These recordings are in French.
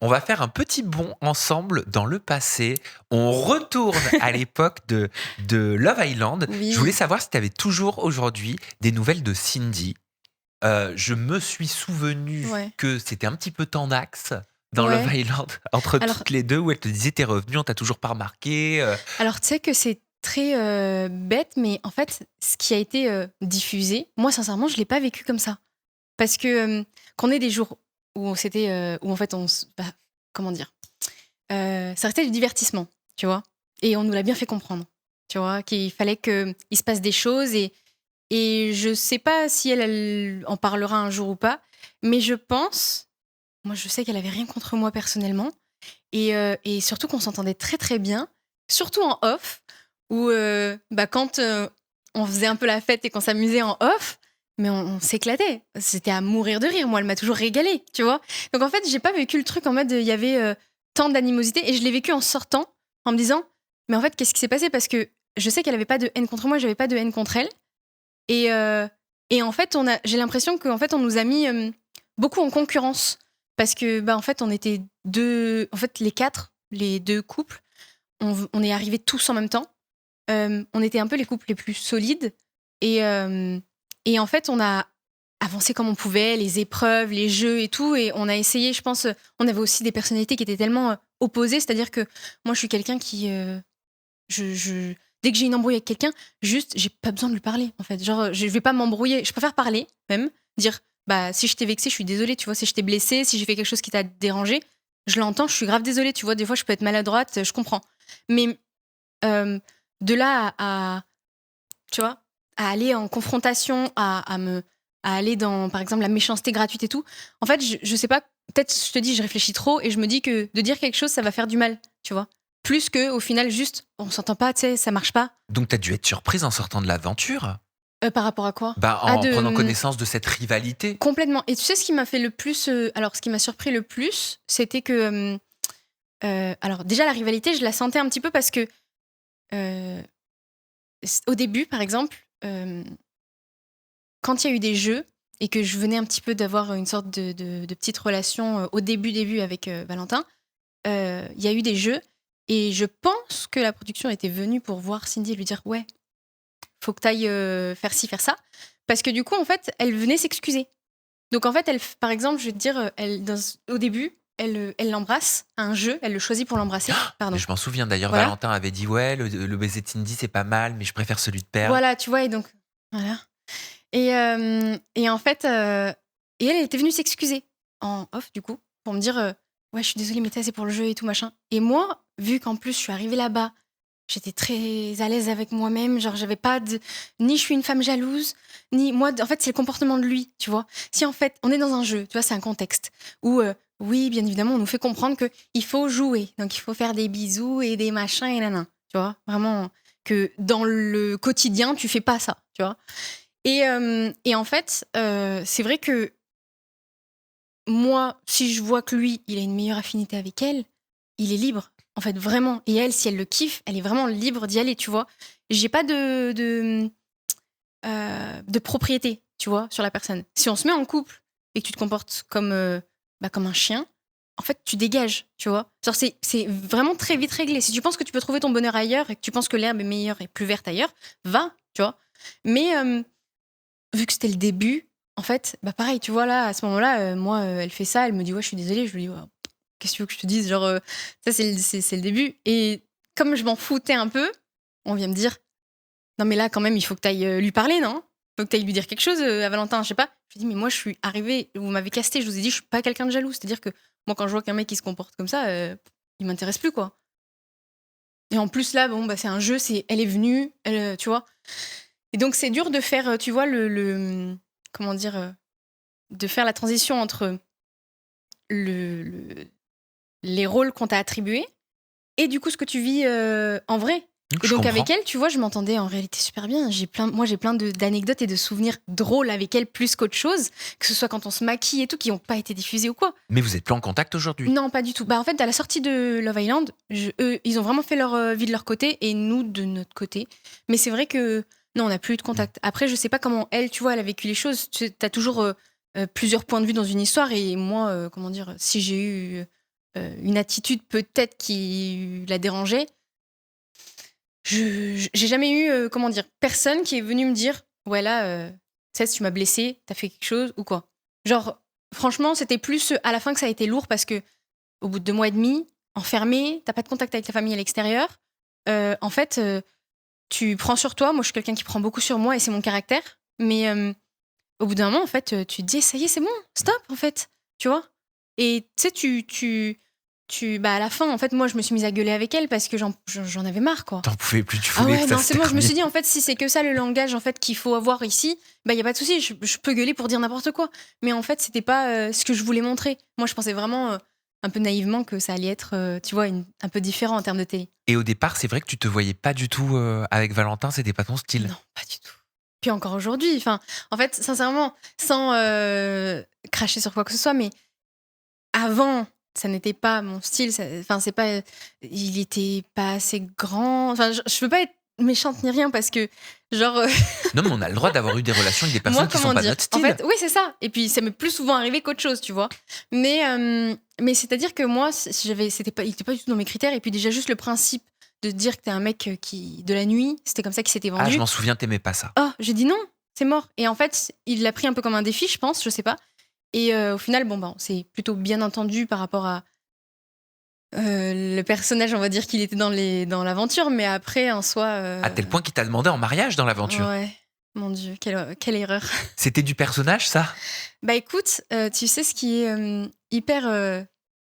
On va faire un petit bond ensemble dans le passé. On retourne à l'époque de Love Island. Je voulais Oui, savoir si tu avais toujours aujourd'hui des nouvelles de Cindy. Je me suis souvenu ouais, que c'était un petit peu tendax dans Love ouais. Island entre Alors toutes les deux où elle te disait: «Tu revenu, on t'a toujours pas remarqué». alors tu sais que c'est très, bête, mais en fait, ce qui a été, diffusé, moi sincèrement, je l'ai pas vécu comme ça. Parce que, qu'on ait des jours où en fait on s bah, comment dire? Ça restait du divertissement, tu vois? Et on nous l'a bien fait comprendre, tu vois? Qu'il fallait qu'il se passe des choses et je sais pas si elle en parlera un jour ou pas, mais je pense moi je sais qu'elle avait rien contre moi personnellement et surtout qu'on s'entendait très, très bien, surtout en off où, bah, quand, on faisait un peu la fête et qu'on s'amusait en off, mais on s'éclatait. C'était à mourir de rire. Moi, elle m'a toujours régalée, tu vois? Donc en fait, j'ai pas vécu le truc en mode, il y avait, tant d'animosité et je l'ai vécu en sortant, en me disant: «Mais en fait, qu'est-ce qui s'est passé?» parce que je sais qu'elle avait pas de haine contre moi, j'avais pas de haine contre elle et heu et en fait, j'ai l'impression qu'en fait, on nous a mis, beaucoup en concurrence parce que, bah, en fait, on était 2 en fait, les 4 les 2 couples, on est arrivés tous en même temps. On était un peu les couples les plus solides et hem et en fait, on a avancé comme on pouvait, les épreuves, les jeux et tout et on a essayé, je pense, on avait aussi des personnalités qui étaient tellement, opposées. C'est-à-dire que moi, je suis quelqu'un qui, je dès que j'ai une embrouille avec quelqu'un, juste, j'ai pas besoin de lui parler, en fait. Genre, je vais pas m'embrouiller. Je préfère parler, même, dire: «Bah, si je t'ai vexé, je suis désolée», tu vois? Si je t'ai blessée, si j'ai fait quelque chose qui t'a dérangé, je l'entends, je suis grave désolée, tu vois? Des fois, je peux être maladroite, je comprends. Mais, hem, de là tu vois? À aller en confrontation, à aller dans, par exemple, la méchanceté gratuite et tout, en fait, je sais pas, peut-être, je te dis, je réfléchis trop et je me dis que de dire quelque chose, ça va faire du mal, tu vois? Plus que au final, juste, on s'entend pas, tu sais, ça marche pas. Donc tu as dû être surprise en sortant de l'aventure? Par rapport à quoi? Bah, Ah en de, prenant connaissance de cette rivalité? complètement et tu sais ce qui m'a fait le plus, alors ce qui m'a surpris le plus, c'était que, alors déjà la rivalité, je la sentais un petit peu parce que, heu, au début, par exemple, quand il y a eu des jeux et que je venais un petit peu d'avoir une sorte de petite relation, au début avec, Valentin, il y a eu des jeux et je pense que la production était venue pour voir Cindy et lui dire: «Ouais, faut que tu ailles, faire ci, faire ça». Parce que du coup, en fait, elle venait s'excuser. Donc en fait, par exemple, je vais te dire, elle au début, elle l'embrasse à un jeu, elle le choisit pour l'embrasser, Mais pardon. je m'en souviens d'ailleurs, Voilà. Valentin avait dit: «Ouais, le baiser de Cindy, c'est pas mal, mais je préfère celui de Perle». Voilà, tu vois? Et donc voilà. Et en fait, et elle était venue s'excuser en off du coup, pour me dire, «Ouais, je suis désolée, mais tu sais, c'est pour le jeu et tout machin». Et moi, vu qu'en plus je suis arrivée là-bas, j'étais très à l'aise avec moi-même, genre j'avais pas de ni je suis une femme jalouse, ni moi en fait, c'est le comportement de lui, tu vois? Si en fait, on est dans un jeu, tu vois, c'est un contexte où, oui, bien évidemment, on nous fait comprendre que il faut jouer, donc il faut faire des bisous et des machins et nin tu vois? Vraiment que dans le quotidien, tu fais pas ça, tu vois? Et en fait, c'est vrai que moi, si je vois que lui, il a une meilleure affinité avec elle, il est libre, en fait, vraiment. Et elle, si elle le kiffe, elle est vraiment libre d'y aller, tu vois? J'ai pas de propriété, tu vois, sur la personne. Si on se met en couple et que tu te comportes comme, bah, comme un chien, en fait, tu dégages, tu vois? Genre, c'est vraiment très vite réglé. Si tu penses que tu peux trouver ton bonheur ailleurs et que tu penses que l'herbe est meilleure et plus verte ailleurs, va, tu vois? Mais, vu que c'était le début, en fait, bah, pareil, tu vois, là, à ce moment-là, moi, elle fait ça, elle me dit: «Ouais, je suis désolée». Je lui dis: «Bah, qu'est-ce que tu veux que je te dise?» Genre, ça, c'est le début et comme je m'en foutais un peu, on vient me dire: «Non, mais là, quand même, il faut que tu ailles, lui parler, non? Faut que tu ailles lui dire quelque chose, à Valentin», je sais pas. Je lui dis: «Mais moi, je suis arrivée, vous m'avez casté, je vous ai dit, je suis pas quelqu'un de jaloux. C'est-à-dire que moi, quand je vois qu'un mec, qui se comporte comme ça, il m'intéresse plus, quoi». Et en plus, là, bon, bah, c'est un jeu, elle est venue, elle, tu vois? Et donc c'est dur de faire, tu vois, comment dire? De faire la transition entre le les rôles qu'on t'a attribués et du coup ce que tu vis, en vrai. Donc Et je donc avec comprends. elle, tu vois, je m'entendais en réalité super bien. J'ai plein d'anecdotes et de souvenirs drôles avec elle plus qu'autre chose, que ce soit quand on se maquille et tout, qui ont pas été diffusés ou quoi. Mais vous êtes plus en contact aujourd'hui? Non, pas du tout. Bah, en fait, à la sortie de Love Island, eux, ils ont vraiment fait leur, vie de leur côté et nous de notre côté. Mais c'est vrai que non, on n'a plus eu de Mmh. contact. Après, je sais pas comment elle, tu vois, elle a vécu les choses. Tu as toujours, plusieurs points de vue dans une histoire et moi, comment dire? Si j'ai eu, une attitude peut-être qui la dérangeait. J'ai jamais eu, comment dire, personne qui est venu me dire ouais là, Cess, tu m'as blessé, t'as fait quelque chose ou quoi. Genre, franchement, c'était plus à la fin que ça a été lourd parce que au bout de 2 mois et demi, enfermé, t'as pas de contact avec la famille à l'extérieur. En fait, tu prends sur toi. Moi, je suis quelqu'un qui prend beaucoup sur moi et c'est mon caractère. Mais au bout d'un moment, en fait, tu te dis ça y est, c'est bon, stop, en fait, tu vois. Et tu sais, bah à la fin, en fait, moi, je me suis mise à gueuler avec elle parce que j'en avais marre, quoi. T'en pouvais plus, tu Ah voulais ouais, que ça non, se c'est bon. Je me suis termine. dit, en fait, si c'est que ça le langage en fait qu'il faut avoir ici, bah y a pas de souci. Je peux gueuler pour dire n'importe quoi. Mais en fait, c'était pas ce que je voulais montrer. Moi, je pensais vraiment un peu naïvement que ça allait être, tu vois, un peu différent en termes de télé. Et au départ, c'est vrai que tu te voyais pas du tout avec Valentin, c'était pas ton style. Non, pas du tout. Puis encore aujourd'hui, enfin, en fait, sincèrement, sans cracher sur quoi que ce soit, mais avant, ça n'était pas mon style. Enfin, c'est pas, il était pas assez grand. Enfin, je veux pas être méchante ni rien parce que, genre, Non, mais on a le droit d'avoir eu des relations avec des personnes moi, qui sont comment pas dire? notre En style. fait, oui, c'est ça. Et puis, ça m'est plus souvent arrivé qu'autre chose, tu vois. Mais c'est-à-dire que moi, il était pas du tout dans mes critères. Et puis déjà, juste le principe de dire que t'es un mec qui de la nuit, c'était comme ça qu'il s'était Ah, je vendu. m'en souviens, t'aimais pas ça. Oh, j'ai dit non, c'est mort. Et en fait, il l'a pris un peu comme un défi, je pense, je sais pas. Et au final, bon, bah, on s'est plutôt bien entendu par rapport à le personnage, on va dire qu'il était dans l'aventure, mais après, en soi. À tel point qu'il t'a demandé en mariage dans l'aventure. Ouais, mon Dieu, quelle erreur. C'était du personnage, ça? Bah écoute, tu sais ce qui est hyper.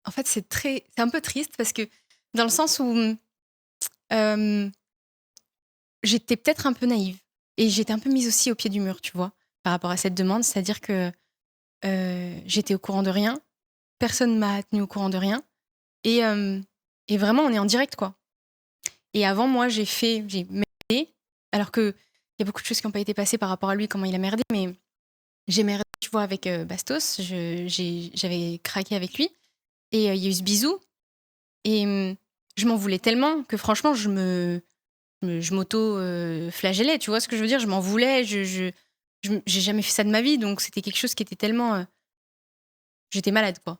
En fait, c'est un peu triste parce que dans le sens où euh, j'étais peut-être un peu naïve et j'étais un peu mise aussi au pied du mur, tu vois, par rapport à cette demande. C'est-à-dire que j'étais au courant de rien, personne m'a tenu au courant de rien et, et vraiment, on est en direct, quoi. Et avant, moi, j'ai merdé, alors qu'il y a beaucoup de choses qui n'ont pas été passées par rapport à lui, comment il a merdé, mais j'ai merdé, tu vois, avec Bastos, j'avais craqué avec lui et il y a eu ce bisou et je m'en voulais tellement que franchement, je m'auto-flagellais, tu vois ce que je veux dire? Je m'en voulais, j'ai jamais fait ça de ma vie, donc c'était quelque chose qui était tellement. J'étais malade, quoi.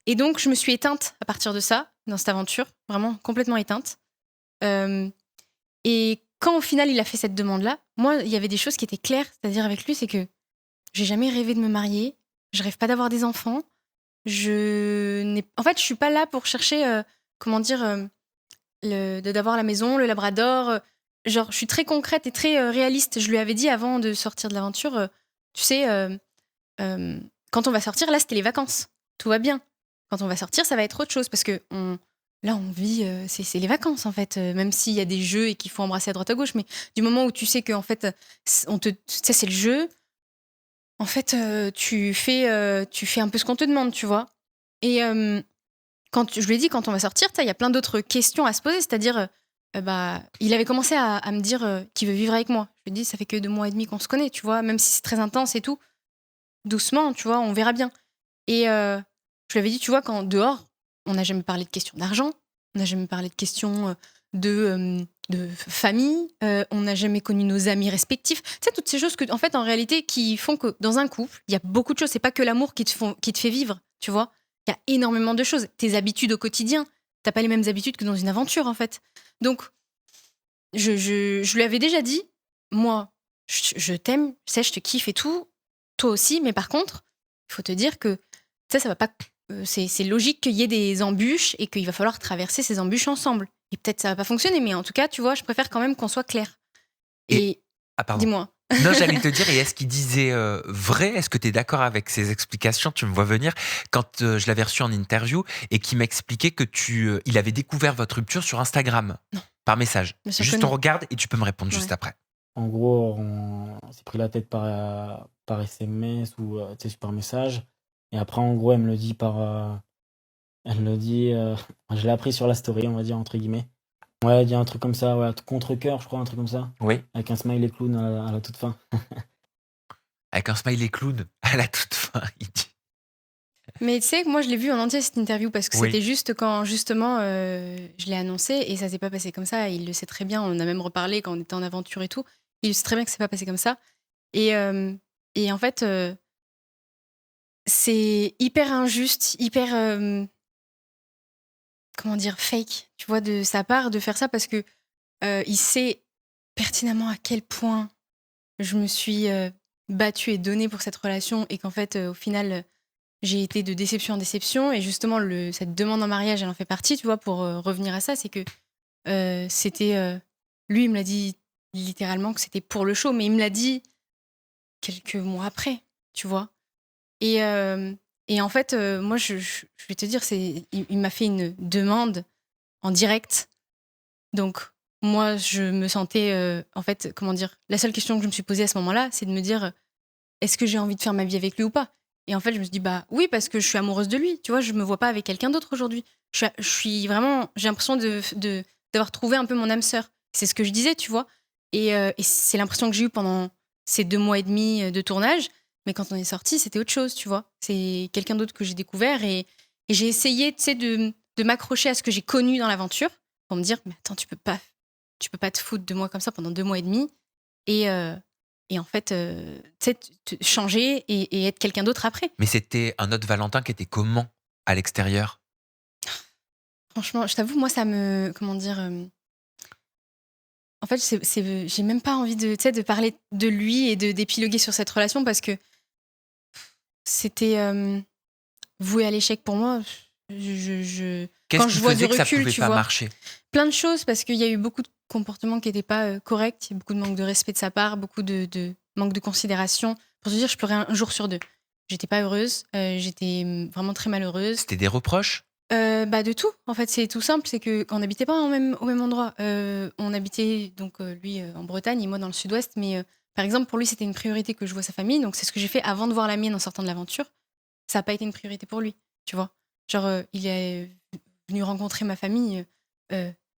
Et donc, je me suis éteinte à partir de ça, dans cette aventure, vraiment complètement éteinte. Euh, et quand au final, il a fait cette demande-là, moi, il y avait des choses qui étaient claires, c'est-à-dire avec lui, c'est que j'ai jamais rêvé de me marier, je rêve pas d'avoir des enfants, En fait, je suis pas là pour chercher, comment dire, d'avoir la maison, le labrador. Genre, je suis très concrète et très réaliste. Je lui avais dit avant de sortir de l'aventure, tu sais, quand on va sortir, là, c'était les vacances. Tout va bien. Quand on va sortir, ça va être autre chose parce que là, on vit, c'est les vacances en fait. Même s'il y a des jeux et qu'il faut embrasser à droite à gauche, mais du moment où tu sais que en fait, tu sais, c'est le jeu. En fait, tu fais un peu ce qu'on te demande, tu vois. Et je lui ai dit, quand on va sortir, il y a plein d'autres questions à se poser. C'est-à-dire, bah, il avait commencé à me dire qu'il veut vivre avec moi. Je lui ai dit, ça fait que 2 mois et demi qu'on se connaît, tu vois, même si c'est très intense et tout. Doucement, tu vois, on verra bien. Et je lui avais dit, tu vois, quand dehors, on n'a jamais parlé de questions d'argent, on n'a jamais parlé de questions de famille, on n'a jamais connu nos amis respectifs. Tu sais, toutes ces choses que, en fait, en réalité, qui font que dans un couple, il y a beaucoup de choses. C'est pas que l'amour qui te fait vivre, tu vois. Il y a énormément de choses. Tes habitudes au quotidien, t'as pas les mêmes habitudes que dans une aventure, en fait. Donc, je lui avais déjà dit, moi, je t'aime, tu sais, je te kiffe et tout, toi aussi, mais par contre, il faut te dire que ça va pas. C'est logique qu'il y ait des embûches et qu'il va falloir traverser ces embûches ensemble. Et peut-être ça va pas fonctionner, mais en tout cas, tu vois, je préfère quand même qu'on soit clair. Et Ah, pardon. dis-moi. Non, j'allais te dire, et est-ce qu'il disait vrai? Est-ce que tu es d'accord avec ses explications? Tu me vois venir quand je l'avais reçu en interview et qui m'expliquait que il avait découvert votre rupture sur Instagram par message. Bien sûr que Juste non. on regarde et tu peux me répondre juste Ouais. après. En gros, on s'est pris la tête par SMS ou tu sais, par message. Et après, en gros, elle me le dit elle me le dit. Je l'ai appris sur la story, on va dire, entre guillemets. Ouais, il y a un truc comme ça, ouais, contre-cœur, je crois, un truc comme ça. Oui. Avec un smiley clown à la toute fin. Avec un smiley clown à la toute fin, il dit. Mais tu sais que moi, je l'ai vu en entier cette interview parce que Oui. c'était juste quand justement je l'ai annoncé et ça s'est pas passé comme ça. Il le sait très bien. On a même reparlé quand on était en aventure et tout. Il sait très bien que c'est pas passé comme ça. Et en fait, c'est hyper injuste, hyper comment dire, fake, tu vois, de sa part, de faire ça parce que il sait pertinemment à quel point je me suis battue et donnée pour cette relation et qu'en fait, au final, j'ai été de déception en déception. Et justement, cette demande en mariage, elle en fait partie, tu vois, pour revenir à ça, c'est que c'était... lui, il me l'a dit littéralement que c'était pour le show, mais il me l'a dit quelques mois après, tu vois. Et, et en fait, moi, je vais te dire, il m'a fait une demande en direct. Donc, moi, je me sentais, en fait, comment dire, la seule question que je me suis posée à ce moment-là, c'est de me dire, est-ce que j'ai envie de faire ma vie avec lui ou pas? Et en fait, je me suis dit, bah oui, parce que je suis amoureuse de lui. Tu vois, je me vois pas avec quelqu'un d'autre aujourd'hui. Je suis vraiment, j'ai l'impression d'avoir trouvé un peu mon âme sœur. C'est ce que je disais, tu vois. Et c'est l'impression que j'ai eue pendant ces 2 mois et demi de tournage. Mais quand on est sorti, c'était autre chose, tu vois. C'est quelqu'un d'autre que j'ai découvert et j'ai essayé, tu sais, de m'accrocher à ce que j'ai connu dans l'aventure pour me dire, mais attends, tu peux pas te foutre de moi comme ça pendant 2 mois et demi. Et, et en fait, tu sais, changer et être quelqu'un d'autre après. Mais c'était un autre Valentin qui était comment à l'extérieur? Franchement, je t'avoue, moi, ça me. Comment dire en fait, j'ai même pas envie de, tu sais, de parler de lui et d'épiloguer sur cette relation parce que c'était voué à l'échec pour moi. Qu'est-ce Quand qui je vois du faisait que ça recul, pouvait tu pas vois, marcher? plein de choses parce qu'il y a eu beaucoup de comportements qui n'étaient pas corrects, beaucoup de manque de respect de sa part, beaucoup de manque de considération. Pour te dire, je pleurais un jour sur deux. J'étais pas heureuse, j'étais vraiment très malheureuse. C'était des reproches? Bah de tout, en fait, c'est tout simple, c'est que qu'on n'habitait pas au même endroit. On habitait donc lui en Bretagne et moi dans le sud-ouest, mais par exemple pour lui c'était une priorité que je vois sa famille, donc c'est ce que j'ai fait avant de voir la mienne en sortant de l'aventure. Ça n'a pas été une priorité pour lui, tu vois. Genre il est venu rencontrer ma famille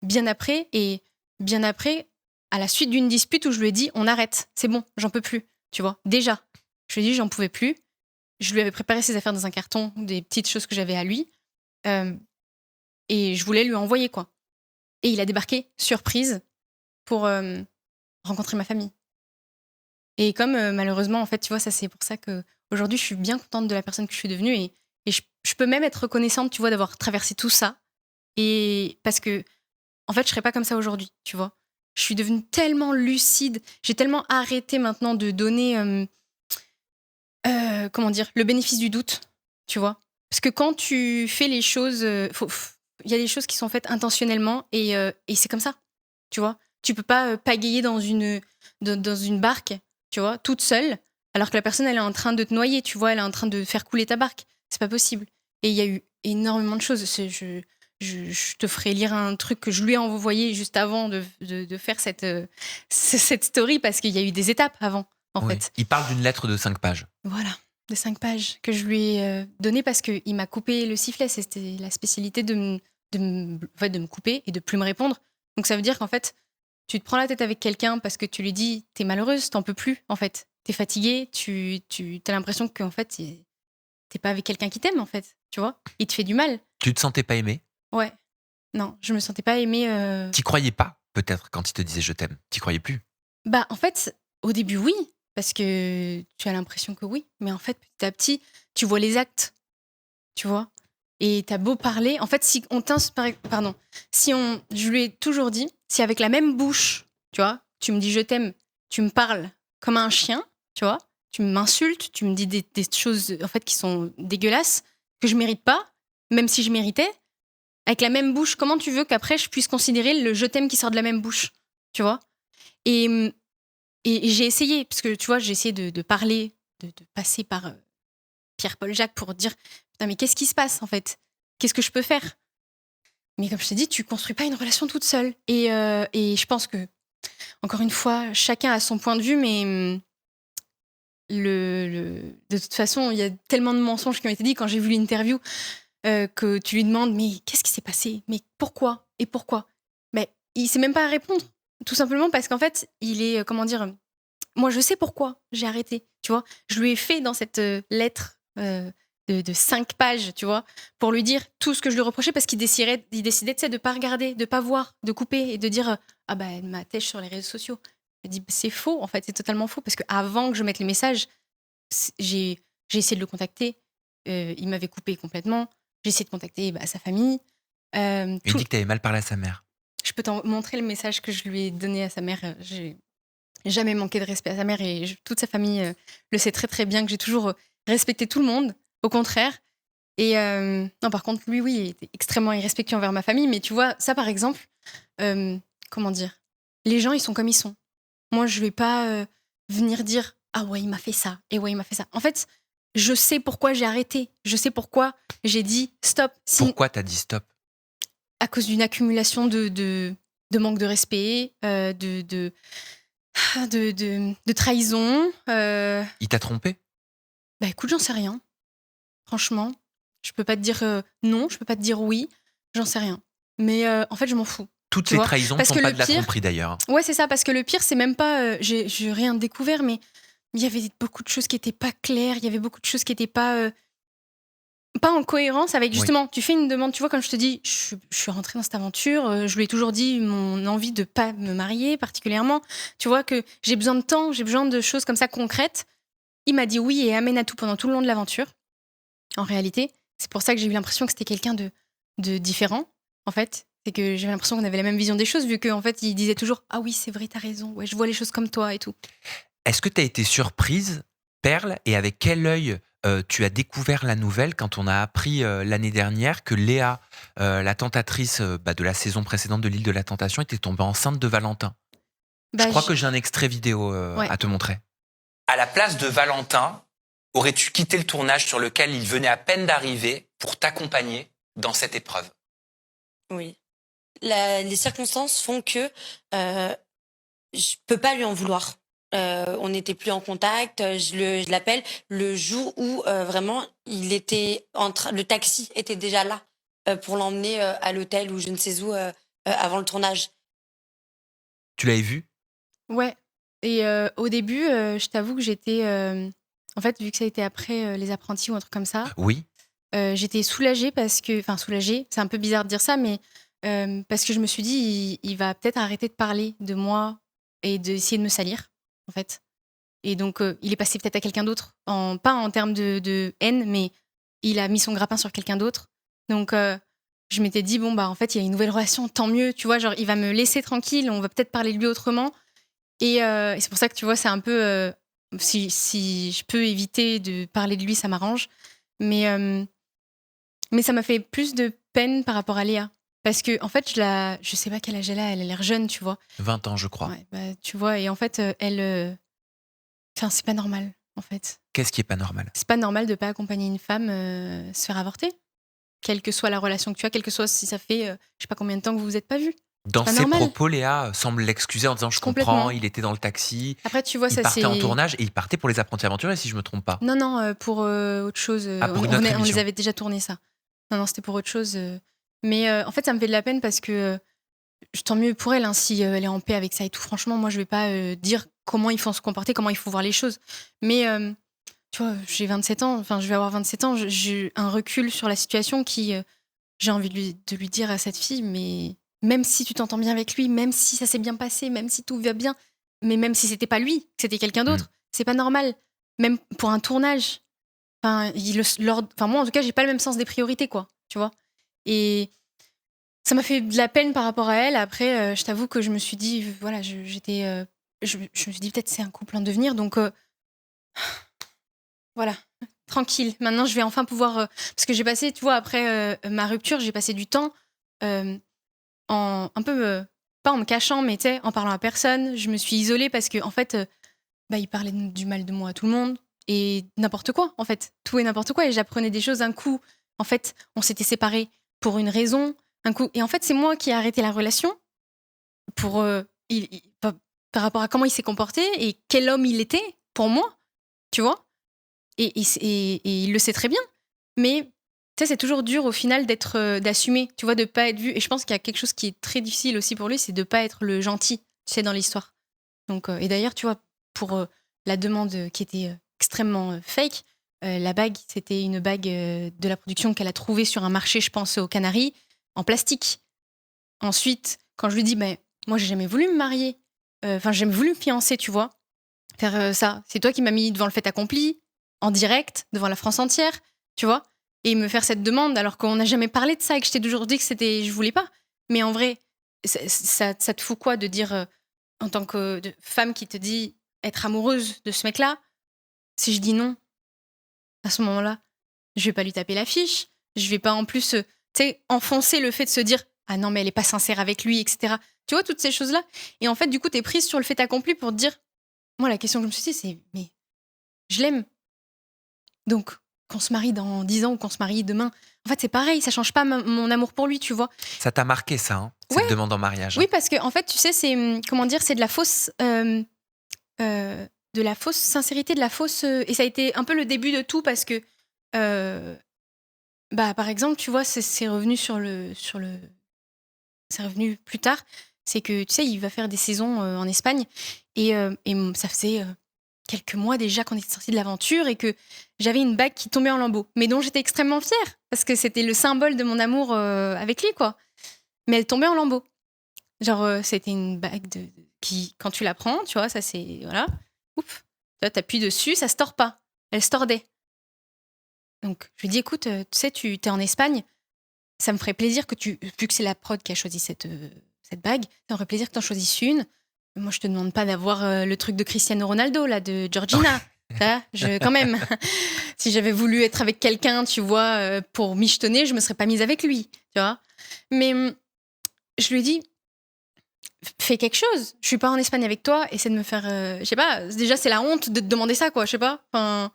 bien après et bien après à la suite d'une dispute où je lui ai dit on arrête, c'est bon, j'en peux plus, tu vois. Déjà, je lui ai dit j'en pouvais plus. Je lui avais préparé ses affaires dans un carton, des petites choses que j'avais à lui. Euh, et je voulais lui envoyer, quoi. Et il a débarqué, surprise, pour rencontrer ma famille. Et comme malheureusement, en fait, tu vois, ça c'est pour ça que aujourd'hui je suis bien contente de la personne que je suis devenue et je peux même être reconnaissante, tu vois, d'avoir traversé tout ça. Et parce que, en fait, je serais pas comme ça aujourd'hui, tu vois. Je suis devenue tellement lucide, j'ai tellement arrêté maintenant de donner, comment dire, le bénéfice du doute, tu vois. Parce que quand tu fais les choses, il y a des choses qui sont faites intentionnellement et c'est comme ça, tu vois. Tu peux pas pagayer dans une barque, tu vois, toute seule, alors que la personne, elle est en train de te noyer, tu vois, elle est en train de faire couler ta barque. C'est pas possible. Et il y a eu énormément de choses. Je te ferai lire un truc que je lui ai envoyé juste avant de faire cette story parce qu'il y a eu des étapes avant, en Oui. fait. Il parle d'une lettre de 5 pages. Voilà, de 5 pages que je lui ai donné parce qu'il m'a coupé le sifflet. C'était la spécialité en fait, de me couper et de plus me répondre. Donc ça veut dire qu'en fait, tu te prends la tête avec quelqu'un parce que tu lui dis t'es malheureuse, t'en peux plus en fait. T'es fatiguée, tu as l'impression qu'en fait, t'es pas avec quelqu'un qui t'aime en fait, tu vois. Il te fait du mal. Tu te sentais pas aimé? Ouais, non, je me sentais pas aimée. T'y croyais pas, peut-être, quand il te disait je t'aime. T'y croyais plus. Bah, en fait, au début, oui, parce que tu as l'impression que oui, mais en fait, petit à petit, tu vois les actes, tu vois. Et t'as beau parler, en fait, si on pardon, je lui ai toujours dit, si avec la même bouche, tu vois, tu me dis je t'aime, tu me parles comme un chien, tu vois, tu m'insultes, tu me dis des choses en fait qui sont dégueulasses que je mérite pas, même si je méritais, avec la même bouche, comment tu veux qu'après je puisse considérer le je t'aime qui sort de la même bouche, tu vois. Et et j'ai essayé, parce que tu vois, j'ai essayé de parler, de passer par Pierre-Paul Jacques pour dire putain, mais qu'est-ce qui se passe en fait? Qu'est-ce que je peux faire? Mais comme je t'ai dit, tu construis pas une relation toute seule. Et je pense que, encore une fois, chacun a son point de vue, mais de toute façon, il y a tellement de mensonges qui ont été dits quand j'ai vu l'interview que tu lui demandes mais qu'est-ce qui s'est passé? Mais pourquoi? Et pourquoi? Mais il sait même pas à répondre. Tout simplement parce qu'en fait, il est, comment dire, moi, je sais pourquoi j'ai arrêté, tu vois. Je lui ai fait dans cette lettre de 5 pages, tu vois, pour lui dire tout ce que je lui reprochais parce il décidait, tu sais, de pas regarder, de pas voir, de couper et de dire ah bah elle m'a têche sur les réseaux sociaux. Elle dit c'est faux, en fait, c'est totalement faux parce que avant que je mette les messages, j'ai essayé de le contacter, il m'avait coupé complètement. J'ai essayé de contacter sa famille. Il Tout dit que tu avais mal parlé à sa mère. Je peux t'en montrer le message que je lui ai donné à sa mère. J'ai jamais manqué de respect à sa mère et toute sa famille le sait très très bien que j'ai toujours respecté tout le monde, au contraire. Et non, par contre, lui, oui, il était extrêmement irrespectueux envers ma famille. Mais tu vois, ça par exemple, comment dire, les gens, ils sont comme ils sont. Moi, je vais pas venir dire ah ouais, il m'a fait ça, et ouais, il m'a fait ça. En fait, je sais pourquoi j'ai arrêté. Je sais pourquoi j'ai dit stop. Pourquoi t'as dit stop? À cause d'une accumulation de manque de respect, de trahison. Il t'a trompé? Bah écoute, j'en sais rien. Franchement, je peux pas te dire non, je peux pas te dire oui, j'en sais rien. Mais en fait, je m'en fous. Toutes Tu les vois, trahisons ne parce sont que pas le de la pire- tromperie d'ailleurs. Ouais, c'est ça, parce que le pire, c'est même pas. J'ai rien découvert, mais il y avait beaucoup de choses qui étaient pas claires, il y avait beaucoup de choses qui étaient pas en cohérence avec, justement, tu fais une demande, tu vois, comme je te dis, je suis rentrée dans cette aventure, je lui ai toujours dit mon envie de pas me marier particulièrement, tu vois, que j'ai besoin de temps, j'ai besoin de choses comme ça concrètes. Il m'a dit oui et amène à tout pendant tout le long de l'aventure. En réalité, c'est pour ça que j'ai eu l'impression que c'était quelqu'un de différent, en fait. C'est que j'avais l'impression qu'on avait la même vision des choses, vu qu'en fait, il disait toujours ah oui, c'est vrai, t'as raison, ouais, je vois les choses comme toi et tout. Est-ce que tu as été surprise, Perle, et avec quel œil tu as découvert la nouvelle quand on a appris l'année dernière que Léa, la tentatrice de la saison précédente de l'île de la Tentation, était tombée enceinte de Valentin? Je crois que j'ai un extrait vidéo Ouais. à te montrer. À la place de Valentin, aurais-tu quitté le tournage sur lequel il venait à peine d'arriver pour t'accompagner dans cette épreuve? Oui. Les circonstances font que je peux pas lui en vouloir. On n'était plus en contact. Je l'appelle le jour où vraiment il était le taxi était déjà là pour l'emmener à l'hôtel ou je ne sais où avant le tournage. Tu l'avais vu? Ouais. Et au début, je t'avoue que j'étais. En fait, vu que ça a été après les apprentis ou un truc comme ça, Oui. j'étais soulagée parce que. Enfin, soulagée, c'est un peu bizarre de dire ça, mais parce que je me suis dit, il va peut-être arrêter de parler de moi et d'essayer de me salir, en fait. Et donc, il est passé peut-être à quelqu'un d'autre, pas en termes de haine, mais il a mis son grappin sur quelqu'un d'autre. Donc, je m'étais dit, bon, bah, en fait, il y a une nouvelle relation, tant mieux, tu vois, genre, il va me laisser tranquille, on va peut-être parler de lui autrement. Et c'est pour ça que, tu vois, c'est un peu. Si je peux éviter de parler de lui, ça m'arrange. Mais ça m'a fait plus de peine par rapport à Léa. Parce que, en fait, je sais pas quel âge elle a l'air jeune, tu vois. 20 ans, je crois. Ouais, bah, tu vois, et en fait, elle. Enfin, c'est pas normal, en fait. Qu'est-ce qui est pas normal? C'est pas normal de pas accompagner une femme se faire avorter. Quelle que soit la relation que tu as, quel que soit si ça fait je sais pas combien de temps que vous vous êtes pas vus. Dans pas ses normal. propos, Léa semble l'excuser en disant je Complètement. comprends, il était dans le taxi, Après, tu vois, il ça partait c'est. en tournage et il partait pour les apprentis aventuriers, si je me trompe pas. Non, pour autre chose. Pour une autre on les émission. avait déjà tourné ça. Non, c'était pour autre chose. Mais en fait, ça me fait de la peine parce que tant mieux pour elle, hein, si elle est en paix avec ça et tout. Franchement, moi, je vais pas dire comment il faut se comporter, comment il faut voir les choses. Mais tu vois, j'ai 27 ans, enfin, je vais avoir 27 ans, j'ai un recul sur la situation qui. J'ai envie de lui dire à cette fille, mais même si tu t'entends bien avec lui, même si ça s'est bien passé, même si tout va bien, mais même si c'était pas lui, que c'était quelqu'un d'autre, c'est pas normal. Même pour un tournage. Enfin, moi, en tout cas, j'ai pas le même sens des priorités, quoi. Tu vois. Et ça m'a fait de la peine par rapport à elle. Après, je t'avoue que je me suis dit, voilà, je me suis dit peut-être c'est un couple en devenir, donc voilà. Tranquille. Maintenant, je vais enfin pouvoir. Parce que j'ai passé, tu vois, après ma rupture, j'ai passé du temps un peu. Pas en me cachant, mais tu sais, en parlant à personne. Je me suis isolée parce qu'en fait, il parlait du mal de moi à tout le monde. Et n'importe quoi, en fait. Tout et n'importe quoi. Et j'apprenais des choses. Un coup, en fait, on s'était séparés pour une raison. Un coup. Et en fait, c'est moi qui ai arrêté la relation pour, par rapport à comment il s'est comporté et quel homme il était pour moi. Tu vois. Et il le sait très bien. Mais tu sais, c'est toujours dur au final d'assumer, tu vois, de pas être vu. Et je pense qu'il y a quelque chose qui est très difficile aussi pour lui, c'est de pas être le gentil, tu sais, dans l'histoire. Donc, et d'ailleurs, tu vois, pour la demande qui était extrêmement fake, la bague, c'était une bague de la production qu'elle a trouvée sur un marché, je pense, aux Canaries, en plastique. Ensuite, quand je lui dis, moi, j'ai jamais voulu me marier. Enfin, j'ai jamais voulu me fiancer, tu vois. Faire ça. C'est toi qui m'as mis devant le fait accompli, en direct, devant la France entière, tu vois. et me faire cette demande alors qu'on n'a jamais parlé de ça et que je t'ai toujours dit que je voulais pas. Mais en vrai, ça te fout quoi de dire, en tant que femme qui te dit être amoureuse de ce mec-là, si je dis non, à ce moment-là, je vais pas lui taper l'affiche, je vais pas en plus, enfoncer le fait de se dire ah non, mais elle est pas sincère avec lui, etc. Tu vois, toutes ces choses-là. Et en fait, du coup, t'es prise sur le fait accompli pour te dire, moi, la question que je me suis dit, c'est mais je l'aime. Donc, qu'on se marie dans 10 ans ou qu'on se marie demain, en fait, c'est pareil, ça change pas mon amour pour lui, tu vois. Ça t'a marqué ça, hein, cette Ouais. demande en mariage. Oui, parce que en fait, tu sais, c'est comment dire, c'est de la fausse, sincérité, de la fausse, et ça a été un peu le début de tout parce que, par exemple, tu vois, c'est revenu c'est revenu plus tard. C'est que tu sais, il va faire des saisons en Espagne et ça faisait quelques mois déjà qu'on était sortis de l'aventure et que j'avais une bague qui tombait en lambeaux, mais dont j'étais extrêmement fière parce que c'était le symbole de mon amour avec lui, quoi. Mais elle tombait en lambeaux. Genre, c'était une bague qui, quand tu la prends, tu vois, ça c'est. Voilà. Ouf. Là, t'appuies dessus, ça se tord pas. Elle se tordait. Donc, je lui dis, écoute, tu sais, tu es en Espagne, ça me ferait plaisir que vu que c'est la prod qui a choisi cette bague, ça me ferait plaisir que tu en choisisses une. Moi, je te demande pas d'avoir le truc de Cristiano Ronaldo, là, de Georgina. Ça, quand même. Si j'avais voulu être avec quelqu'un, tu vois, pour michetonner, je me serais pas mise avec lui, tu vois. Mais je lui ai dit, fais quelque chose. Je suis pas en Espagne avec toi, essaie de me faire. Je sais pas, déjà, c'est la honte de te demander ça, quoi, je sais pas. Enfin.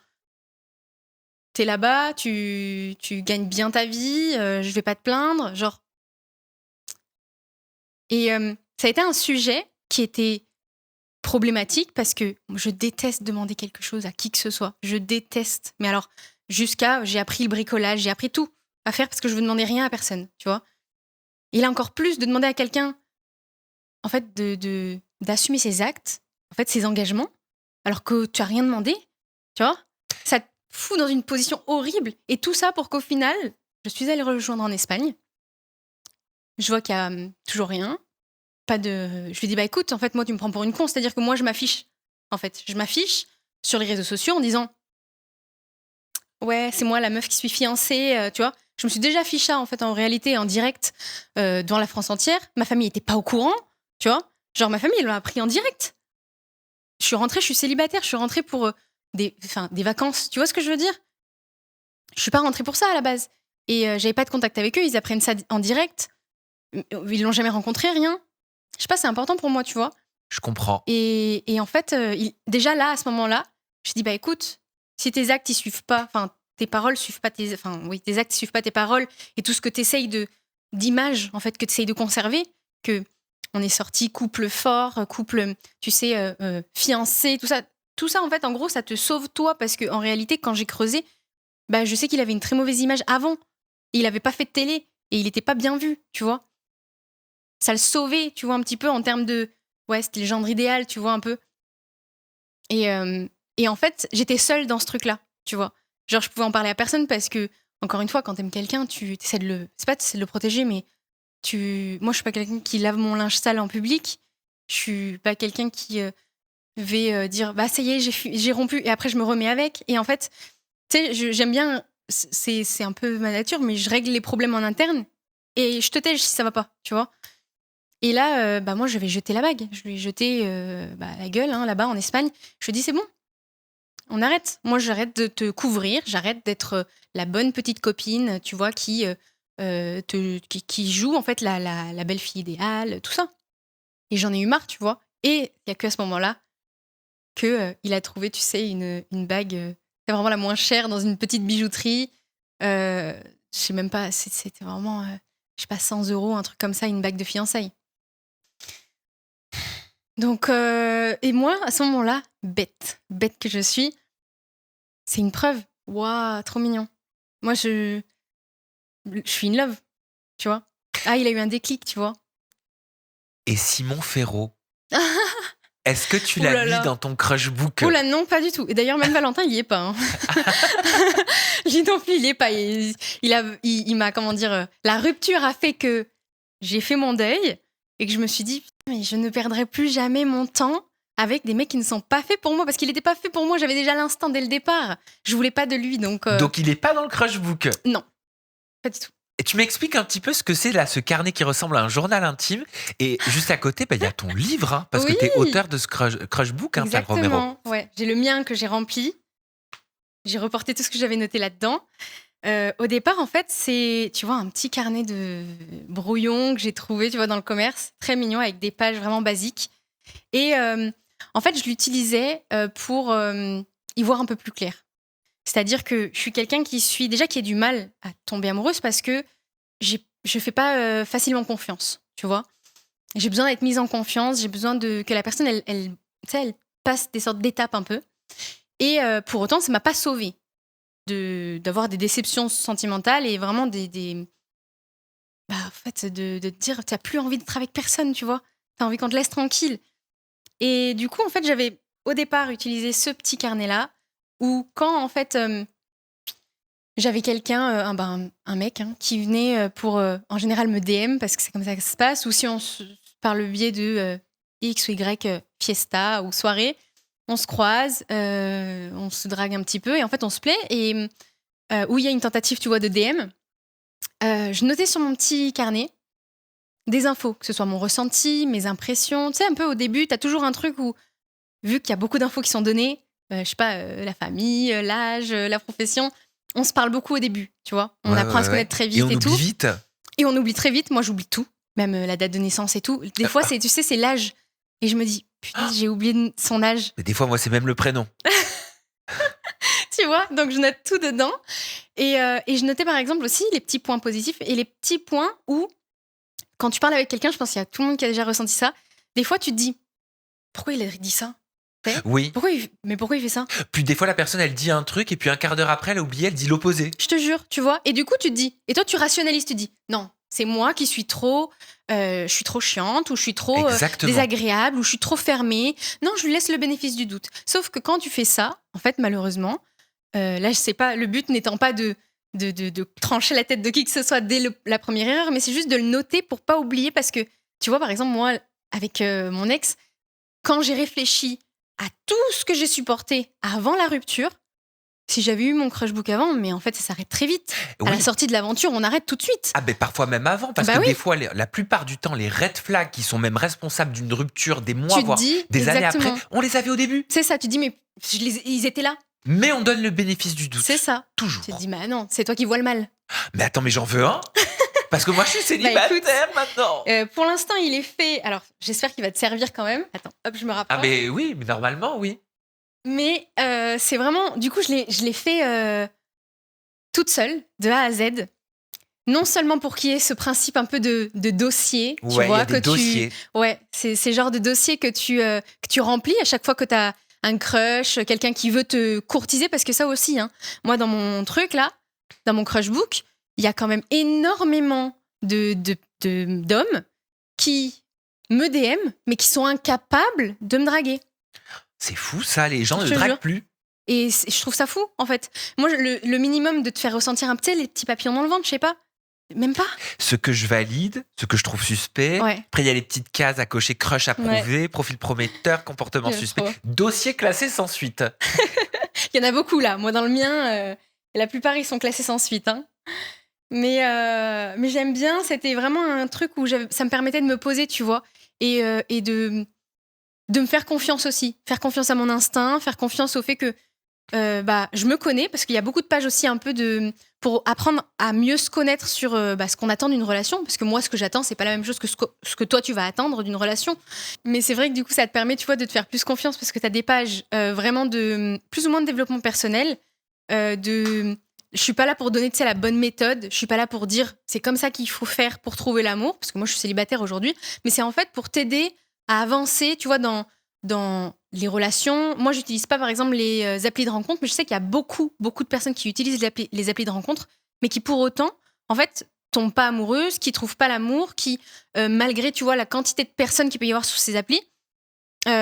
T'es là-bas, tu gagnes bien ta vie, je vais pas te plaindre, genre. Et ça a été un sujet qui était problématique parce que je déteste demander quelque chose à qui que ce soit. Je déteste. Mais alors, j'ai appris le bricolage, j'ai appris tout à faire parce que je veux demander rien à personne, tu vois. Et là, encore plus, de demander à quelqu'un, en fait, d'assumer ses actes, en fait, ses engagements, alors que tu as rien demandé, tu vois. Ça te fout dans une position horrible. Et tout ça pour qu'au final, je suis allée rejoindre en Espagne. Je vois qu'il y a toujours rien. Je lui dis, écoute, en fait, moi, tu me prends pour une con. C'est-à-dire que moi, je m'affiche. En fait, je m'affiche sur les réseaux sociaux en disant, ouais, c'est moi la meuf qui suis fiancée, tu vois. Je me suis déjà affichée, en fait, en réalité, en direct, devant la France entière. Ma famille n'était pas au courant, tu vois. Genre, ma famille, elle m'a appris en direct. Je suis rentrée, je suis célibataire, je suis rentrée pour des vacances. Tu vois ce que je veux dire? Je suis pas rentrée pour ça, à la base. Et j'avais pas de contact avec eux, ils apprennent ça en direct. Ils l'ont jamais rencontré, rien. Je sais pas, c'est important pour moi, tu vois. Je comprends. Et en fait, déjà là, à ce moment-là, je dis, écoute, si tes actes, ils suivent pas, enfin, tes paroles suivent pas tes actes suivent pas tes paroles, et tout ce que t'essayes d'image, en fait, que t'essayes de conserver, que on est sorti couple fort, couple, tu sais, fiancé, tout ça, en fait, en gros, ça te sauve toi, parce que en réalité, quand j'ai creusé, je sais qu'il avait une très mauvaise image avant, et il avait pas fait de télé, et il était pas bien vu, tu vois. Ça le sauvait, tu vois, un petit peu en termes de... Ouais, c'était le genre idéal, tu vois, un peu. Et en fait, j'étais seule dans ce truc-là, tu vois. Genre, je pouvais en parler à personne parce que, encore une fois, quand t'aimes quelqu'un, tu essaies de le... C'est pas de le protéger, mais moi, je suis pas quelqu'un qui lave mon linge sale en public. Je suis pas quelqu'un qui va dire, ça y est, j'ai rompu, et après, je me remets avec. Et en fait, tu sais, j'aime bien... C'est un peu ma nature, mais je règle les problèmes en interne et je te tège si ça va pas, tu vois. Et là, moi, je vais jeter la bague. Je lui ai jeté la gueule, là-bas, en Espagne. Je lui ai dit, c'est bon, on arrête. Moi, j'arrête de te couvrir, j'arrête d'être la bonne petite copine, tu vois, qui joue, en fait, la belle fille idéale, tout ça. Et j'en ai eu marre, tu vois. Et il n'y a que à ce moment-là qu'il a trouvé, tu sais, une bague, c'est vraiment la moins chère, dans une petite bijouterie. Je sais même pas, c'était vraiment, je sais pas, 100 €, un truc comme ça, une bague de fiançailles. Donc, et moi, à ce moment-là, bête que je suis, c'est une preuve. Waouh, trop mignon. Moi, je suis in love, tu vois. Ah, il a eu un déclic, tu vois. Et Simon Ferraud, est-ce que tu Oh là l'as mis là. dans ton crush book? Oh là, non, pas du tout. Et d'ailleurs, même Valentin, il y est pas. Hein. Lui non plus, il y est pas. Il m'a, comment dire, la rupture a fait que j'ai fait mon deuil et que je me suis dit, mais je ne perdrai plus jamais mon temps avec des mecs qui ne sont pas faits pour moi, parce qu'il n'était pas fait pour moi, j'avais déjà l'instinct dès le départ. Je voulais pas de lui, donc... Donc il est pas dans le crush book. Non, pas du tout. Et tu m'expliques un petit peu ce que c'est là, ce carnet qui ressemble à un journal intime. Et juste à côté, il y a ton livre, hein, parce Oui. que tu es auteur de ce crush book, hein, Sal Romero. Exactement, ouais. J'ai le mien que j'ai rempli. J'ai reporté tout ce que j'avais noté là-dedans. Au départ, en fait, c'est, tu vois, un petit carnet de brouillon que j'ai trouvé, tu vois, dans le commerce, très mignon, avec des pages vraiment basiques. Et en fait, je l'utilisais pour y voir un peu plus clair. C'est-à-dire que je suis quelqu'un qui a du mal à tomber amoureuse parce que je fais pas facilement confiance, tu vois. J'ai besoin d'être mise en confiance, j'ai besoin que la personne, elle passe des sortes d'étapes un peu. Et pour autant, ça m'a pas sauvée d'avoir des déceptions sentimentales et vraiment en fait, de te dire, t'as plus envie d'être avec personne, tu vois. T'as envie qu'on te laisse tranquille. Et du coup, en fait, j'avais au départ utilisé ce petit carnet-là où quand, en fait, j'avais quelqu'un, un mec, hein, qui venait pour, en général, me DM, parce que c'est comme ça que ça se passe, ou si par le biais de X ou Y fiesta ou soirée, on se croise, on se drague un petit peu, et en fait, on se plaît, et où il y a une tentative, tu vois, de DM, je notais sur mon petit carnet des infos, que ce soit mon ressenti, mes impressions. Tu sais, un peu au début, t'as toujours un truc où, vu qu'il y a beaucoup d'infos qui sont données, je sais pas, la famille, l'âge, la profession, on se parle beaucoup au début, tu vois. On apprend à se connaître très vite Et on tout. oublie vite. Et on oublie très vite. Moi, j'oublie tout, même la date de naissance et tout. Des fois, tu sais, c'est l'âge. Et je me dis, putain, j'ai oublié son âge. Mais des fois, moi, c'est même le prénom. Tu vois, donc je note tout dedans. Et je notais par exemple aussi les petits points positifs et les petits points où, quand tu parles avec quelqu'un, je pense qu'il y a tout le monde qui a déjà ressenti ça, des fois tu te dis, pourquoi il a dit ça ? Oui. Pourquoi il fait ça ? Puis des fois, la personne, elle dit un truc, et puis un quart d'heure après, elle a oublié, elle dit l'opposé. Je te jure, tu vois. Et du coup, tu te dis, et toi, tu rationalises, tu te dis, non, c'est moi qui suis trop, je suis trop chiante, ou je suis trop désagréable, ou je suis trop fermée. Non, je lui laisse le bénéfice du doute. Sauf que quand tu fais ça, en fait, malheureusement, là, je sais pas, le but n'étant pas de trancher la tête de qui que ce soit dès la première erreur, mais c'est juste de le noter pour pas oublier, parce que, tu vois, par exemple, moi, avec mon ex, quand j'ai réfléchi à tout ce que j'ai supporté avant la rupture, si j'avais eu mon crush book avant, mais en fait, ça s'arrête très vite. Oui. À la sortie de l'aventure, on arrête tout de suite. Ah ben parfois même avant, parce que des fois, la plupart du temps, les red flags qui sont même responsables d'une rupture des mois, voire des années après, on les avait au début. C'est ça, tu dis, mais ils étaient là. Mais on donne le bénéfice du doute. C'est ça. Toujours. Tu te dis, mais non, c'est toi qui vois le mal. Mais attends, mais j'en veux un. Parce que moi, je suis célibataire maintenant. Pour l'instant, il est fait. Alors, j'espère qu'il va te servir quand même. Attends, hop, je me rapproche. Ah, mais oui, mais normalement, oui. Mais c'est vraiment. Du coup, je l'ai fait toute seule, de A à Z. Non seulement pour qu'il y ait ce principe un peu de dossier. Tu vois, y a des dossiers. Ouais, c'est le genre de dossier que tu remplis à chaque fois que tu as un crush, quelqu'un qui veut te courtiser, parce que ça aussi, hein. Moi, dans mon truc là, dans mon crush book, il y a quand même énormément d'hommes qui me DM, mais qui sont incapables de me draguer. C'est fou ça, les gens ne draguent plus. Et je trouve ça fou, en fait. Moi, le minimum de te faire ressentir un petit, les petits papillons dans le ventre, je sais pas. Même pas. Ce que je valide, ce que je trouve suspect. Ouais. Après, il y a les petites cases à cocher, crush approuvé, profil prometteur, comportement suspect, dossier classé sans suite. Il y en a beaucoup là. Moi, dans le mien, la plupart, ils sont classés sans suite. Hein. Mais j'aime bien. C'était vraiment un truc où ça me permettait de me poser, tu vois, et de me faire confiance aussi. Faire confiance à mon instinct, faire confiance au fait que je me connais, parce qu'il y a beaucoup de pages aussi un peu pour apprendre à mieux se connaître sur ce qu'on attend d'une relation, parce que moi, ce que j'attends, c'est pas la même chose que ce que toi, tu vas attendre d'une relation. Mais c'est vrai que du coup, ça te permet, tu vois, de te faire plus confiance, parce que tu as des pages vraiment de plus ou moins de développement personnel, je suis pas là pour donner, tu sais, la bonne méthode, je suis pas là pour dire c'est comme ça qu'il faut faire pour trouver l'amour, parce que moi, je suis célibataire aujourd'hui, mais c'est en fait pour t'aider à avancer, tu vois, dans les relations. Moi, j'utilise pas, par exemple, les applis de rencontre, mais je sais qu'il y a beaucoup de personnes qui utilisent les applis de rencontre, mais qui, pour autant, en fait, tombent pas amoureuses, qui trouvent pas l'amour, qui, malgré, tu vois, la quantité de personnes qu'il peut y avoir sur ces applis,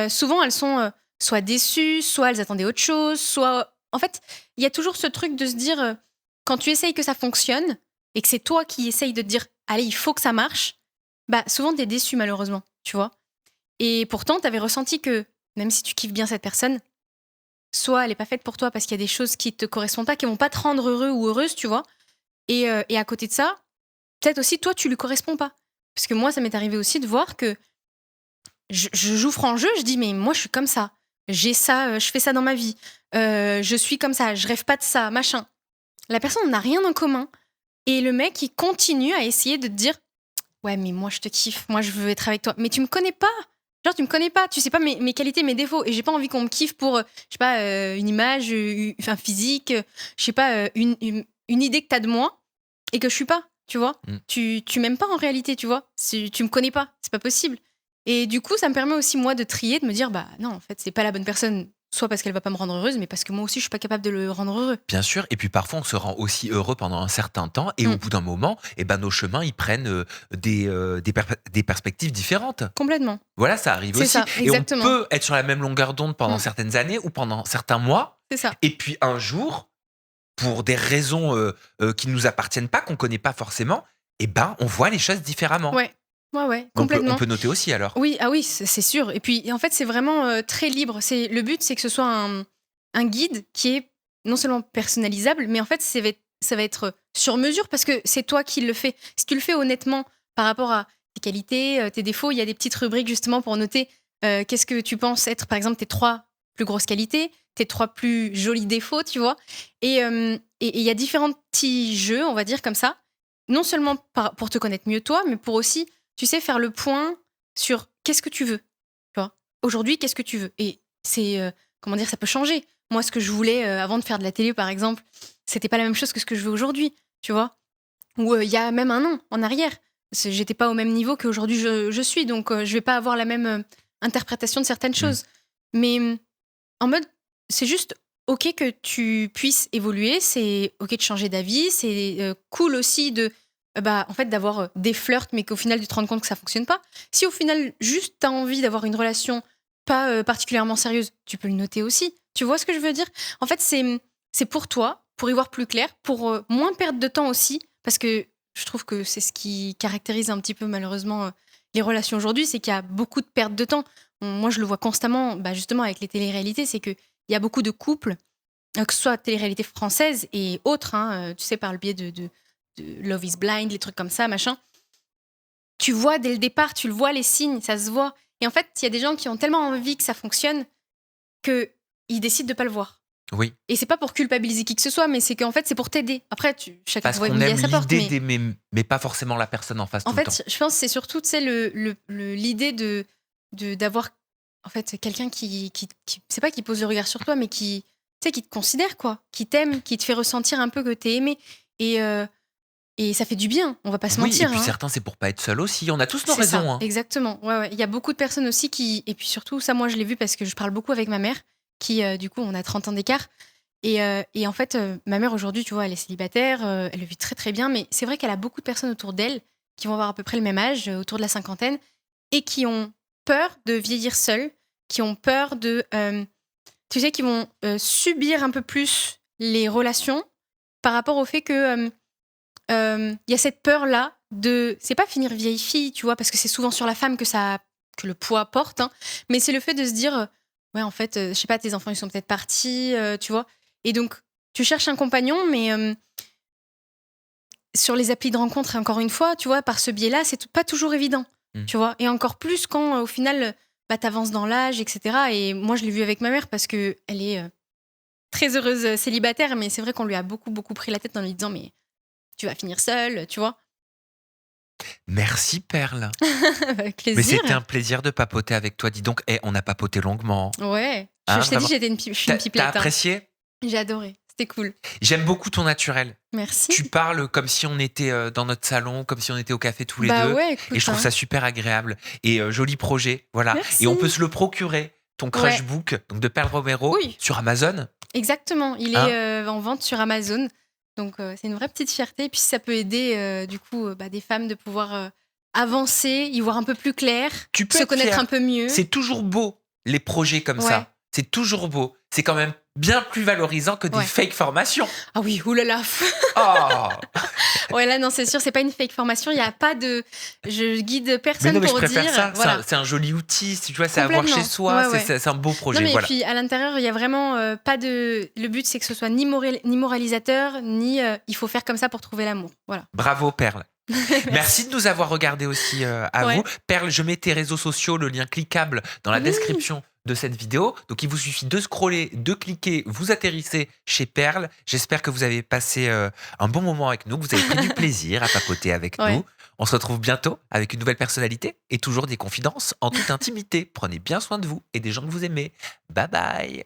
souvent, elles sont soit déçues, soit elles attendaient autre chose, soit... En fait, il y a toujours ce truc de se dire, quand tu essayes que ça fonctionne, et que c'est toi qui essayes de te dire, allez, il faut que ça marche, souvent, t'es déçu, malheureusement, tu vois. Et pourtant, t'avais ressenti que même si tu kiffes bien cette personne, soit elle n'est pas faite pour toi parce qu'il y a des choses qui te correspondent pas, qui vont pas te rendre heureux ou heureuse, tu vois. Et à côté de ça, peut-être aussi toi, tu lui corresponds pas. Parce que moi, ça m'est arrivé aussi de voir que je joue franc jeu, je dis mais moi je suis comme ça, j'ai ça, je fais ça dans ma vie, je suis comme ça, je rêve pas de ça, machin. La personne n'a rien en commun et le mec il continue à essayer de te dire ouais mais moi je te kiffe, moi je veux être avec toi, mais tu me connais pas, genre tu me connais pas, tu sais pas mes qualités, mes défauts et j'ai pas envie qu'on me kiffe pour je sais pas une image, enfin physique, je sais pas une idée que t'as de moi et que je suis pas, tu vois. Tu m'aimes pas en réalité, tu vois, tu me connais pas, c'est pas possible. Et du coup, ça me permet aussi, moi, de trier, de me dire, bah non, en fait, c'est pas la bonne personne, soit parce qu'elle va pas me rendre heureuse, mais parce que moi aussi, je suis pas capable de le rendre heureux. Bien sûr, et puis parfois on se rend aussi heureux pendant un certain temps, et au bout d'un moment, eh ben, nos chemins ils prennent des perspectives différentes. Complètement. Voilà, ça arrive C'est aussi. ça, Et on exactement. peut être sur la même longueur d'onde pendant certaines années ou pendant certains mois, C'est ça. et puis un jour, pour des raisons qui ne nous appartiennent pas, qu'on connaît pas forcément, eh ben, on voit les choses différemment. Ouais, complètement. On peut noter aussi alors. Oui, ah oui, c'est sûr. Et puis, en fait, c'est vraiment très libre. Le but, c'est que ce soit un guide qui est non seulement personnalisable, mais en fait, ça va être sur mesure parce que c'est toi qui le fais. Si tu le fais honnêtement par rapport à tes qualités, tes défauts, il y a des petites rubriques justement pour noter qu'est-ce que tu penses être, par exemple, tes 3 plus grosses qualités, tes 3 plus jolis défauts, tu vois. Et il y a différents petits jeux, on va dire comme ça, non seulement pour te connaître mieux toi, mais pour aussi, tu sais, faire le point sur qu'est-ce que tu veux. Tu vois. Aujourd'hui, qu'est-ce que tu veux. Et c'est, comment dire, ça peut changer. Moi, ce que je voulais avant de faire de la télé, par exemple, c'était pas la même chose que ce que je veux aujourd'hui, tu vois. Ou il y a même un an en arrière. J'étais pas au même niveau qu'aujourd'hui je suis, donc je vais pas avoir la même interprétation de certaines choses. Mais en mode, c'est juste ok que tu puisses évoluer, c'est ok de changer d'avis, c'est cool aussi de en fait d'avoir des flirts mais qu'au final tu te rends compte que ça fonctionne pas. Si au final juste t'as envie d'avoir une relation pas particulièrement sérieuse, tu peux le noter aussi. Tu vois ce que je veux dire? En fait, c'est pour toi, pour y voir plus clair, pour moins perdre de temps aussi, parce que je trouve que c'est ce qui caractérise un petit peu malheureusement les relations aujourd'hui, c'est qu'il y a beaucoup de perte de temps. Moi, je le vois constamment, justement avec les téléréalités, c'est qu'il y a beaucoup de couples, que ce soit télé-réalité française et autres, hein, tu sais, par le biais de Love is Blind, les trucs comme ça, machin. Tu vois dès le départ, tu le vois, les signes, ça se voit. Et en fait, il y a des gens qui ont tellement envie que ça fonctionne qu'ils décident de pas le voir. Oui. Et c'est pas pour culpabiliser qui que ce soit, mais c'est qu'en fait, c'est pour t'aider. Après, chacun Parce voit qu'on midi à aime sa porte. l'idée d'aimer, mais pas forcément la personne en face tout le temps. En fait, je pense que c'est surtout, tu sais, l'idée d'avoir en fait quelqu'un qui c'est pas qui pose le regard sur toi, mais qui, tu sais, qui te considère, quoi, qui t'aime, qui te fait ressentir un peu que t'es aimé. Et ça fait du bien, on va pas se Oui, mentir. et puis hein. certains, c'est pour pas être seul aussi. On a tous nos C'est raisons. ça, Hein. exactement. Ouais. Il y a beaucoup de personnes aussi qui... Et puis surtout, ça, moi, je l'ai vu parce que je parle beaucoup avec ma mère, qui, du coup, on a 30 ans d'écart. Et en fait, ma mère, aujourd'hui, tu vois, elle est célibataire, elle le vit très, très bien. Mais c'est vrai qu'elle a beaucoup de personnes autour d'elle qui vont avoir à peu près le même âge, autour de la cinquantaine, et qui ont peur de vieillir seules, qui ont peur de... tu sais, qui vont subir un peu plus les relations par rapport au fait que... y a cette peur-là de... C'est pas finir vieille fille, tu vois, parce que c'est souvent sur la femme que le poids porte, hein, mais c'est le fait de se dire, ouais, en fait, je sais pas, tes enfants, ils sont peut-être partis, tu vois. Et donc, tu cherches un compagnon, mais sur les applis de rencontre, encore une fois, tu vois, par ce biais-là, c'est pas toujours évident, tu vois. Et encore plus quand, au final, t'avances dans l'âge, etc. Et moi, je l'ai vu avec ma mère parce qu'elle est très heureuse célibataire, mais c'est vrai qu'on lui a beaucoup, beaucoup pris la tête en lui disant, mais tu vas finir seule, tu vois. Merci Perle. Avec plaisir. Mais c'était un plaisir de papoter avec toi. Dis donc, on a papoté longuement. Ouais. Hein, je t'ai dit, vraiment. je suis une pipelette. T'as apprécié? J'ai adoré. C'était cool. J'aime beaucoup ton naturel. Merci. Tu parles comme si on était dans notre salon, comme si on était au café tous les deux. Ouais, écoute, et je trouve ça super agréable. Et joli projet. Voilà. Merci. Et on peut se le procurer, ton Crush Book, donc de Perle Romero, sur Amazon. Exactement. Il est en vente sur Amazon. Donc, c'est une vraie petite fierté. Et puis, ça peut aider, du coup, des femmes de pouvoir avancer, y voir un peu plus clair, se connaître un peu mieux. C'est toujours beau, les projets comme ça. C'est toujours beau. C'est quand même bien plus valorisant que des fake formations. Ah oui, oulala. Oh Ouais, là, non, c'est sûr, c'est pas une fake formation. Il n'y a pas de. Je guide Mais personne non, mais je pour préfère dire. ça. Voilà. C'est un joli outil, tu vois, c'est à avoir chez Complètement. soi. Ouais, ouais. C'est un beau projet. Non, mais Voilà. et puis à l'intérieur, il y a vraiment pas de. Le but, c'est que ce soit ni moralisateur, ni il faut faire comme ça pour trouver l'amour. Voilà. Bravo, Perle. Merci de nous avoir regardé aussi à Ouais. vous. Perle, je mets tes réseaux sociaux, le lien cliquable dans la Oui. description de cette vidéo. Donc, il vous suffit de scroller, de cliquer, vous atterrissez chez Perle. J'espère que vous avez passé un bon moment avec nous, que vous avez pris du plaisir à papoter avec Ouais. nous. On se retrouve bientôt avec une nouvelle personnalité et toujours des confidences en toute intimité. Prenez bien soin de vous et des gens que vous aimez. Bye bye.